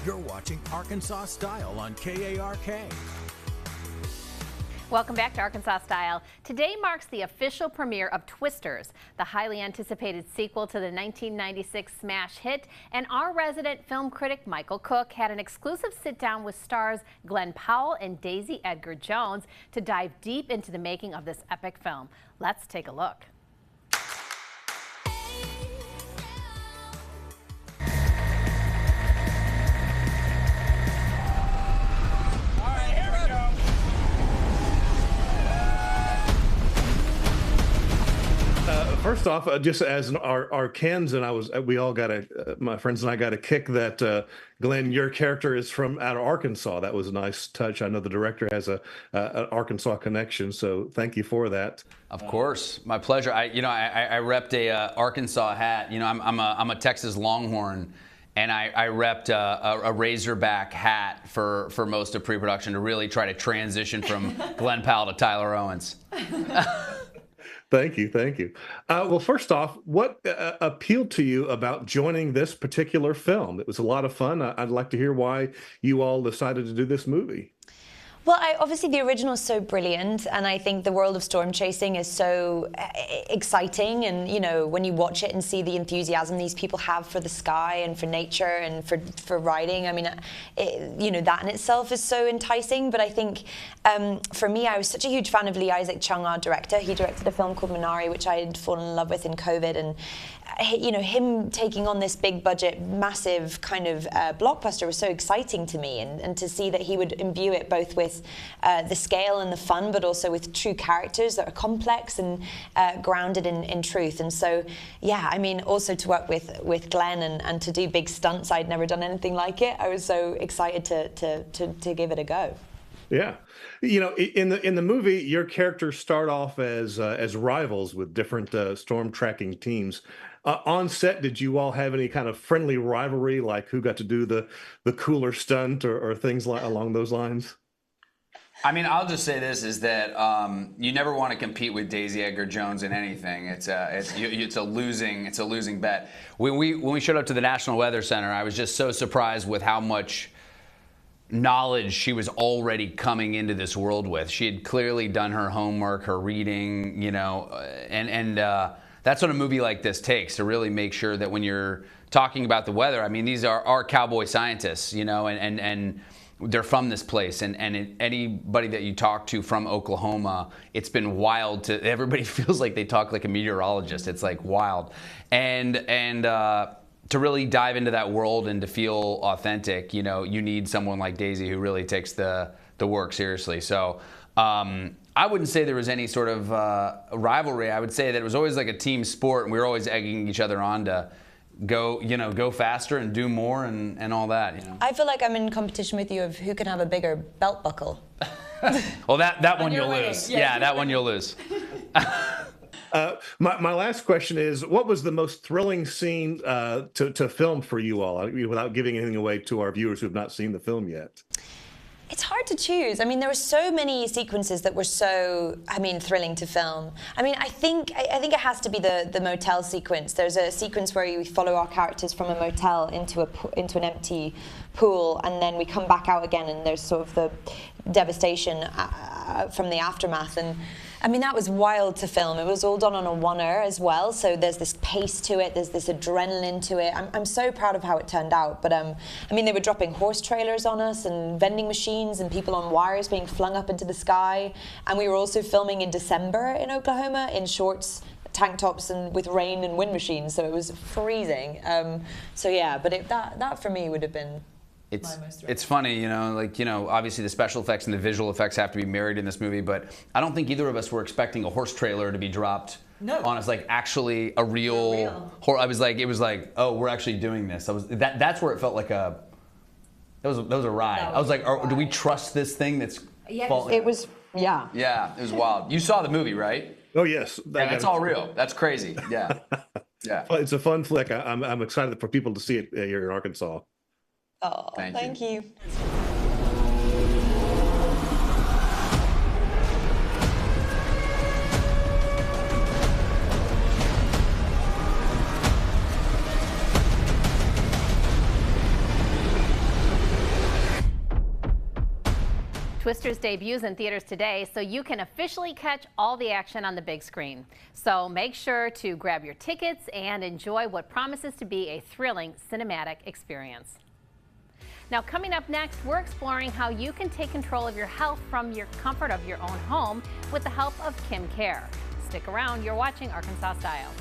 You're watching Arkansas Style on KARK. Welcome back to Arkansas Style. Today marks the official premiere of Twisters, the highly anticipated sequel to the 1996 smash hit. And our resident film critic Michael Cook had an exclusive sit-down with stars Glen Powell and Daisy Edgar-Jones to dive deep into the making of this epic film. Let's take a look. First off, just as our Kens and we all got my friends and I got a kick that Glen, your character is from out of Arkansas. That was a nice touch. I know the director has an Arkansas connection, so thank you for that. Of course, my pleasure. I repped a Arkansas hat. You know, I'm a Texas Longhorn, and I repped a Razorback hat for most of pre-production to really try to transition from Glen Powell to Tyler Owens. Thank you, thank you. Well, first off, what appealed to you about joining this particular film? It was a lot of fun. I'd like to hear why you all decided to do this movie. Well, obviously the original is so brilliant, and I think the world of storm chasing is so exciting. And you know, when you watch it and see the enthusiasm these people have for the sky and for nature and for riding, I mean, you know, that in itself is so enticing. But I think for me, I was such a huge fan of Lee Isaac Chung, our director. He directed a film called Minari, which I had fallen in love with in COVID, and you know, him taking on this big budget, massive kind of blockbuster was so exciting to me, and to see that he would imbue it both with the scale and the fun, but also with true characters that are complex and grounded in truth. And so, yeah, I mean, also to work with Glen and to do big stunts, I'd never done anything like it. I was so excited to give it a go. Yeah, you know, in the movie, your characters start off as rivals with different storm tracking teams. On set, did you all have any kind of friendly rivalry, like who got to do the cooler stunt or things along those lines? I mean, I'll just say this, is that you never want to compete with Daisy Edgar-Jones in anything. It's a losing bet. When we showed up to the National Weather Center, I was just so surprised with how much knowledge she was already coming into this world with. She had clearly done her homework, her reading, you know, and that's what a movie like this takes, to really make sure that when you're talking about the weather, I mean, these are cowboy scientists, you know, and they're from this place, and anybody that you talk to from Oklahoma, it's been wild. Everybody feels like they talk like a meteorologist. It's like wild, and to really dive into that world and to feel authentic, you know, you need someone like Daisy who really takes the work seriously. So I wouldn't say there was any sort of rivalry. I would say that it was always like a team sport, and we were always egging each other on to go faster and do more and all that, you know. I feel like I'm in competition with you of who can have a bigger belt buckle. Well, that one you'll lose. Yeah, that one you'll lose. My last question is, what was the most thrilling scene to film for you all, without giving anything away to our viewers who have not seen the film yet? It's hard to choose. I mean, there were so many sequences that were so, I mean, thrilling to film. I mean, I think it has to be the motel sequence. There's a sequence where we follow our characters from a motel into an empty pool, and then we come back out again, and there's sort of the devastation from the aftermath. And I mean, that was wild to film. It was all done on a oneer as well, so there's this pace to it, there's this adrenaline to it. I'm so proud of how it turned out. But I mean, they were dropping horse trailers on us and vending machines and people on wires being flung up into the sky. And we were also filming in December in Oklahoma in shorts, tank tops, and with rain and wind machines, so it was freezing. So yeah, but that for me would have been It's funny, you know, like, you know, obviously the special effects and the visual effects have to be married in this movie, but I don't think either of us were expecting a horse trailer to be dropped on us, like actually a real. It was like, oh, we're actually doing this. That's where it felt like that was a ride. I was like, do we trust this thing that's falling? It was, yeah. Yeah, it was wild. You saw the movie, right? Oh yes. That's all real. That's crazy. Yeah. Yeah. It's a fun flick. I'm excited for people to see it here in Arkansas. Oh, thank you. Twisters debuts in theaters today, so you can officially catch all the action on the big screen. So make sure to grab your tickets and enjoy what promises to be a thrilling cinematic experience. Now, coming up next, we're exploring how you can take control of your health from your comfort of your own home with the help of KIM Care. Stick around, you're watching Arkansas Style.